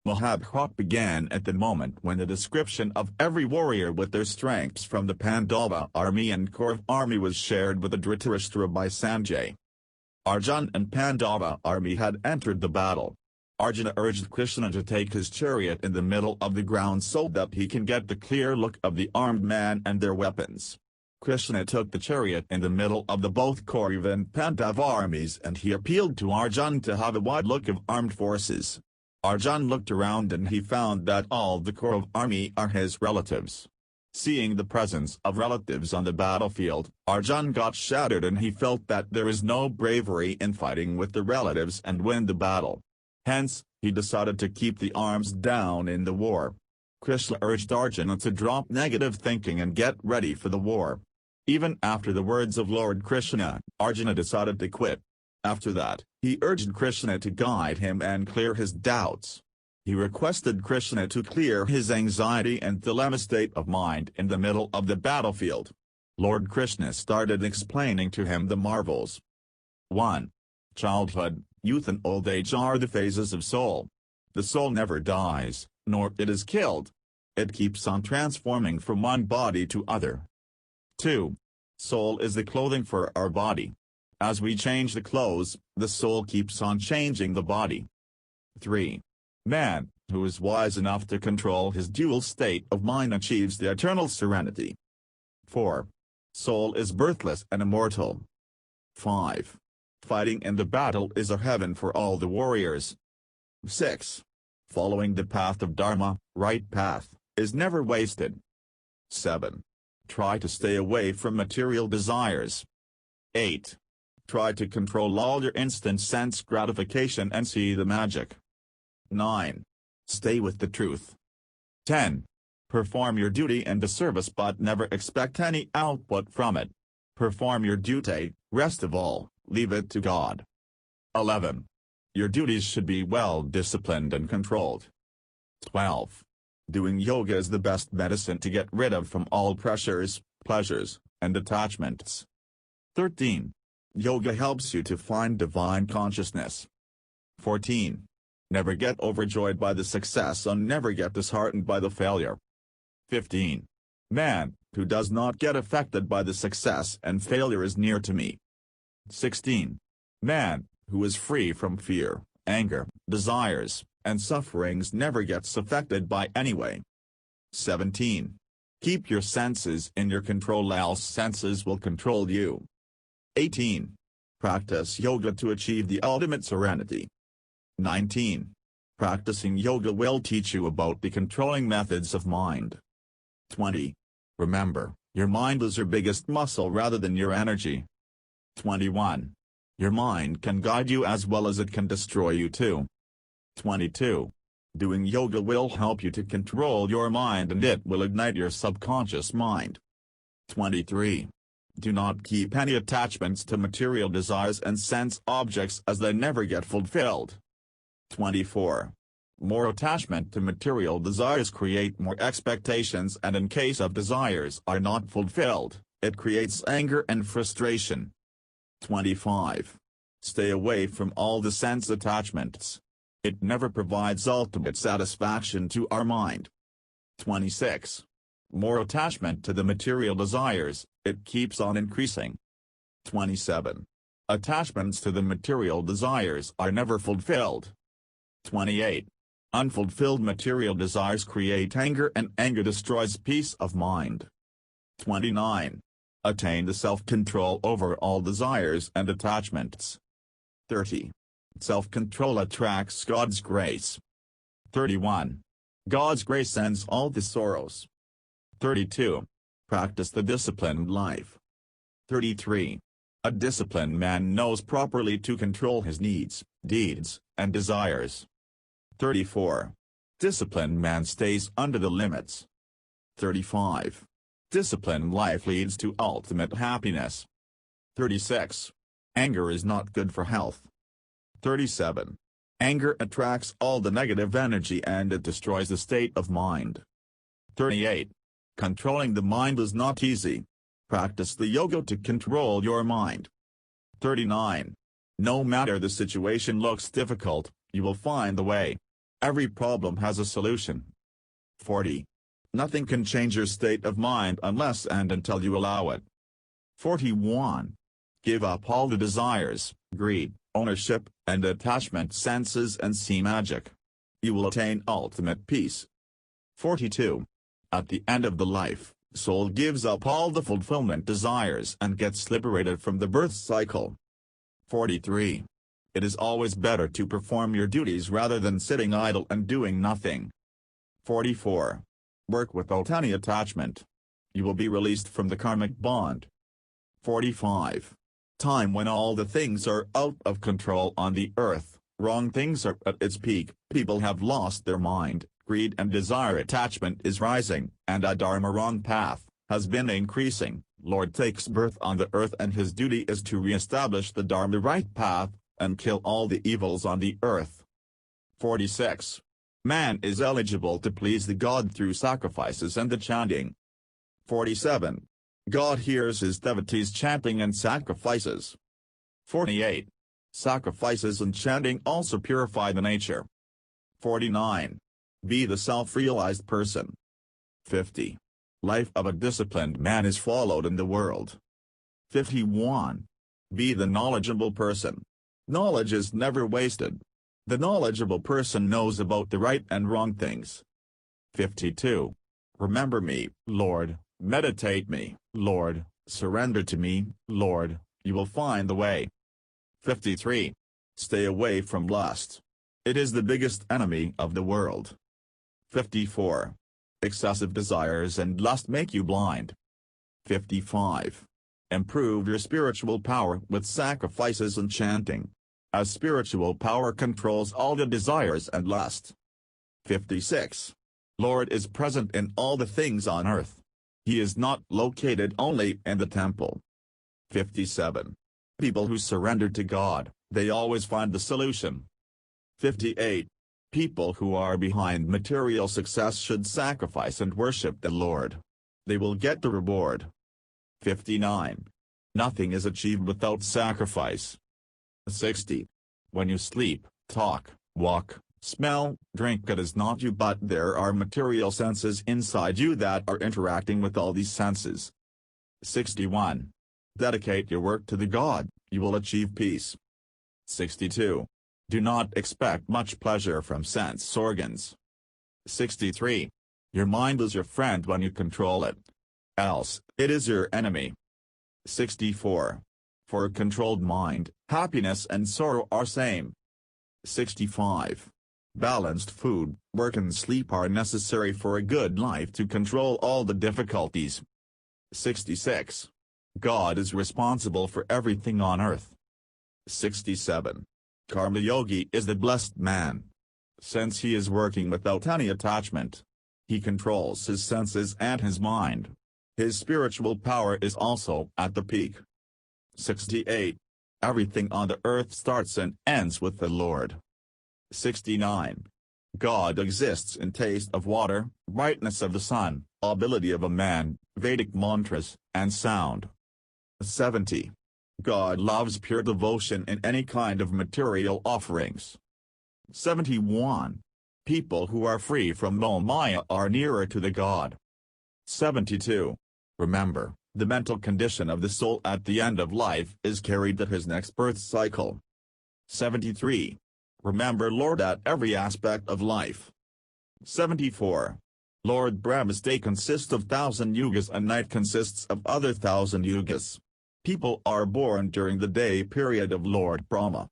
Bhagavadgita began at the moment when the description of every warrior with their strengths from the Pandava army and Kaurav army was shared with the Dhritarashtra by Sanjay. Arjuna and Pandava army had entered the battle. Arjuna urged Krishna to take his chariot in the middle of the ground so that he can get the clear look of the armed man and their weapons. Krishna took the chariot in the middle of the both Kaurav and Pandava armies and he appealed to Arjuna to have a wide look of armed forces. Arjuna looked around and he found that all the Kaurav army are his relatives. Seeing the presence of relatives on the battlefield, Arjuna got shattered and he felt that there is no bravery in fighting with the relatives and win the battle. Hence, he decided to keep the arms down in the war. Krishna urged Arjuna to drop negative thinking and get ready for the war. Even after the words of Lord Krishna, Arjuna decided to quit. After that, he urged Krishna to guide him and clear his doubts. He requested Krishna to clear his anxiety and dilemma state of mind in the middle of the battlefield. Lord Krishna started explaining to him the marvels. 1. Childhood, youth and old age are the phases of soul. The soul never dies, nor it is killed. It keeps on transforming from one body to other. 2. Soul is the clothing for our body. As we change the clothes, the soul keeps on changing the body. 3. Man, who is wise enough to control his dual state of mind achieves the eternal serenity. 4. Soul is birthless and immortal. 5. Fighting in the battle is a heaven for all the warriors. 6. Following the path of Dharma, right path, is never wasted. 7. Try to stay away from material desires. 8. Try to control all your instant sense gratification and see the magic. 9. Stay with the truth. 10. Perform your duty and the service but never expect any output from it. Perform your duty, rest of all, leave it to God. 11. Your duties should be well disciplined and controlled. 12. Doing yoga is the best medicine to get rid of from all pressures, pleasures, and attachments. 13. Yoga helps you to find divine consciousness. 14. Never get overjoyed by the success and never get disheartened by the failure. 15. Man, who does not get affected by the success and failure is near to me. 16. Man, who is free from fear, anger, desires, and sufferings never gets affected by anyway. 17. Keep your senses in your control else senses will control you. 18. Practice yoga to achieve the ultimate serenity. 19. Practicing yoga will teach you about the controlling methods of mind. 20. Remember, your mind is your biggest muscle rather than your energy. 21. Your mind can guide you as well as it can destroy you too. 22. Doing yoga will help you to control your mind and it will ignite your subconscious mind. 23. Do not keep any attachments to material desires and sense objects as they never get fulfilled. 24. More attachment to material desires create more expectations and in case of desires are not fulfilled, it creates anger and frustration. 25. Stay away from all the sense attachments. It never provides ultimate satisfaction to our mind. 26. More attachment to the material desires, it keeps on increasing. 27. Attachments to the material desires are never fulfilled. 28. Unfulfilled material desires create anger and anger destroys peace of mind. 29. Attain the self-control over all desires and attachments. 30. Self-control attracts God's grace. 31. God's grace ends all the sorrows. 32. Practice the disciplined life. 33. A disciplined man knows properly to control his needs, deeds, and desires. 34. Disciplined man stays under the limits. 35. Disciplined life leads to ultimate happiness. 36. Anger is not good for health. 37. Anger attracts all the negative energy and it destroys the state of mind. 38. Controlling the mind is not easy. Practice the yoga to control your mind. 39. No matter the situation looks difficult, you will find the way. Every problem has a solution. 40. Nothing can change your state of mind unless and until you allow it. 41. Give up all the desires, greed, ownership, and attachment senses and see magic. You will attain ultimate peace. 42. At the end of the life, soul gives up all the fulfillment desires and gets liberated from the birth cycle. 43. It is always better to perform your duties rather than sitting idle and doing nothing. 44. Work without any attachment. You will be released from the karmic bond. 45. Time when all the things are out of control on the earth, wrong things are at its peak, people have lost their mind, greed and desire attachment is rising, and a dharma wrong path has been increasing. Lord takes birth on the earth and his duty is to re-establish the dharma right path, and kill all the evils on the earth. 46. Man is eligible to please the God through sacrifices and the chanting. 47. God hears his devotees chanting and sacrifices. 48. Sacrifices and chanting also purify the nature. 49. Be the self-realized person. 50. Life of a disciplined man is followed in the world. 51. Be the knowledgeable person. Knowledge is never wasted. The knowledgeable person knows about the right and wrong things. 52. Remember me, Lord, meditate me, Lord, surrender to me, Lord, you will find the way. 53. Stay away from lust. It is the biggest enemy of the world. 54. Excessive desires and lust make you blind. 55. Improve your spiritual power with sacrifices and chanting. As spiritual power controls all the desires and lust. 56. Lord is present in all the things on earth. He is not located only in the temple. 57. People who surrender to God, they always find the solution. 58. People who are behind material success should sacrifice and worship the Lord. They will get the reward. 59. Nothing is achieved without sacrifice. 60. When you sleep, talk, walk, smell, drink, it is not you but there are material senses inside you that are interacting with all these senses. 61. Dedicate your work to the God, you will achieve peace. 62. Do not expect much pleasure from sense organs. 63. Your mind is your friend when you control it. Else, it is your enemy. 64. For a controlled mind, happiness and sorrow are same. 65. Balanced food, work and sleep are necessary for a good life to control all the difficulties. 66. God is responsible for everything on earth. 67. Karma Yogi is the blessed man. Since he is working without any attachment, he controls his senses and his mind. His spiritual power is also at the peak. 68. Everything on the earth starts and ends with the Lord. 69. God exists in taste of water, brightness of the sun, ability of a man, Vedic mantras, and sound. 70. God loves pure devotion in any kind of material offerings. 71. People who are free from Maya are nearer to the God. 72. Remember, the mental condition of the soul at the end of life is carried to his next birth cycle. 73. Remember Lord at every aspect of life. 74. Lord Brahma's day consists of 1,000 yugas and night consists of other 1,000 yugas. People are born during the day period of Lord Brahma.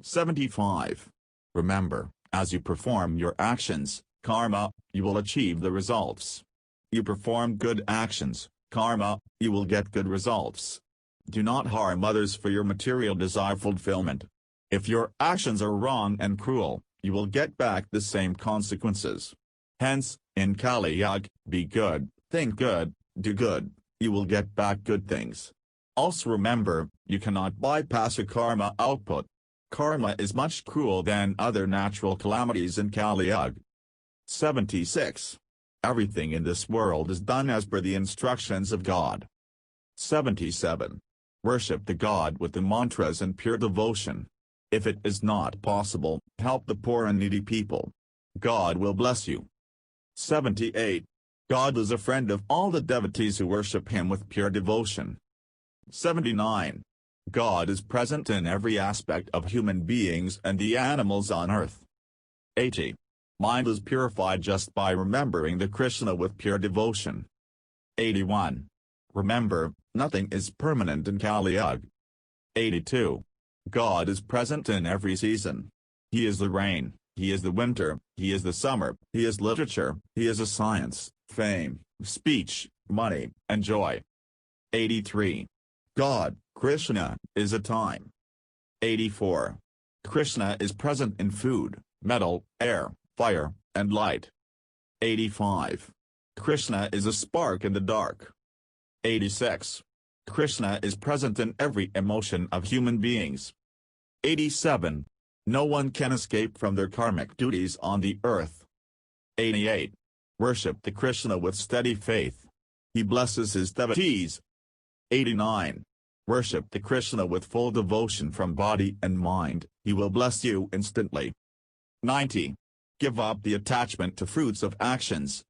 75. Remember, as you perform your actions, karma, you will achieve the results. You perform good actions, karma, you will get good results. Do not harm others for your material desire fulfillment. If your actions are wrong and cruel, you will get back the same consequences. Hence, in Kali Yuga, be good, think good, do good, you will get back good things. Also remember, you cannot bypass a karma output. Karma is much cruel than other natural calamities in Kali Yuga. 76. Everything in this world is done as per the instructions of God. 77. Worship the God with the mantras and pure devotion. If it is not possible, help the poor and needy people. God will bless you. 78. God is a friend of all the devotees who worship him with pure devotion. 79. God is present in every aspect of human beings and the animals on earth. 80. Mind is purified just by remembering the Krishna with pure devotion. 81. Remember, nothing is permanent in Kali Yuga. 82. God is present in every season. He is the rain, he is the winter, he is the summer, he is literature, he is a science, fame, speech, money, and joy. 83. God, Krishna, is a time. 84. Krishna is present in food, metal, air, fire, and light. 85. Krishna is a spark in the dark. 86. Krishna is present in every emotion of human beings. 87. No one can escape from their karmic duties on the earth. 88. Worship the Krishna with steady faith. He blesses his devotees. 89. Worship the Krishna with full devotion from body and mind, he will bless you instantly. 90. Give up the attachment to fruits of actions.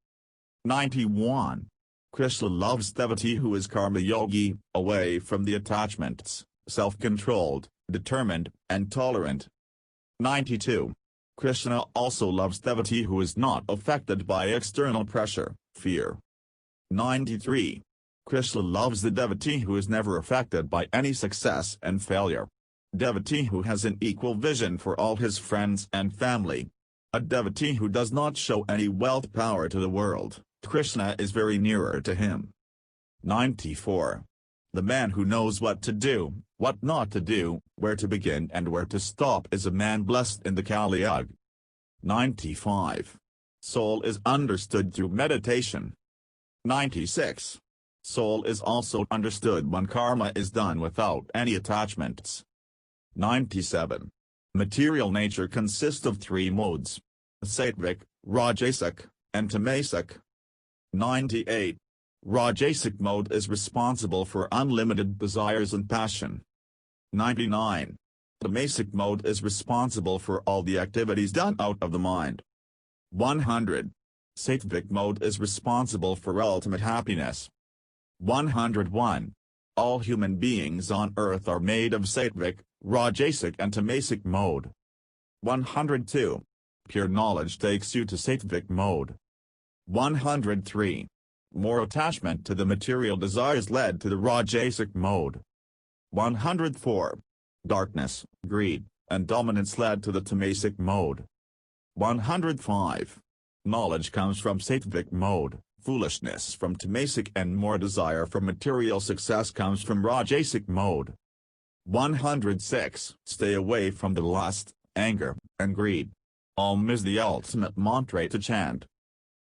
91. Krishna loves devotee who is karma yogi, away from the attachments, self-controlled, determined, and tolerant. 92. Krishna also loves devotee who is not affected by external pressure, fear. 93. Krishna loves the devotee who is never affected by any success and failure. Devotee who has an equal vision for all his friends and family. A devotee who does not show any wealth power to the world, Krishna is very nearer to him. 94. The man who knows what to do, what not to do, where to begin and where to stop is a man blessed in the Kali Yuga. 95. Soul is understood through meditation. 96. Soul is also understood when karma is done without any attachments. 97. Material nature consists of three modes: sattvic, rajasic, and tamasic. 98. Rajasic mode is responsible for unlimited desires and passion. 99. Tamasic mode is responsible for all the activities done out of the mind. 100. Sattvic mode is responsible for ultimate happiness. 101. All human beings on earth are made of sattvic, rajasic and tamasic mode. 102. Pure knowledge takes you to sattvic mode. 103. More attachment to the material desires led to the rajasic mode. 104. Darkness, greed, and dominance led to the tamasic mode. 105. Knowledge comes from sattvic mode, foolishness from tamasic, and more desire for material success comes from rajasic mode. 106. Stay away from the lust, anger, and greed. Om is the ultimate mantra to chant.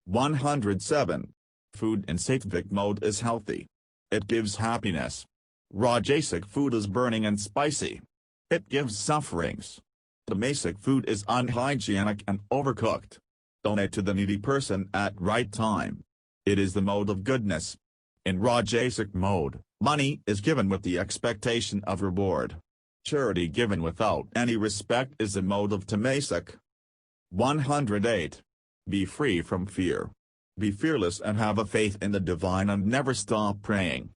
107. Food in sattvic mode is healthy. It gives happiness. Rajasic food is burning and spicy. It gives sufferings. Tamasic food is unhygienic and overcooked. Donate to the needy person at right time. It is the mode of goodness. In rajasic mode, money is given with the expectation of reward. Charity given without any respect is the mode of tamasic. 108. Be free from fear. Be fearless and have a faith in the divine and never stop praying.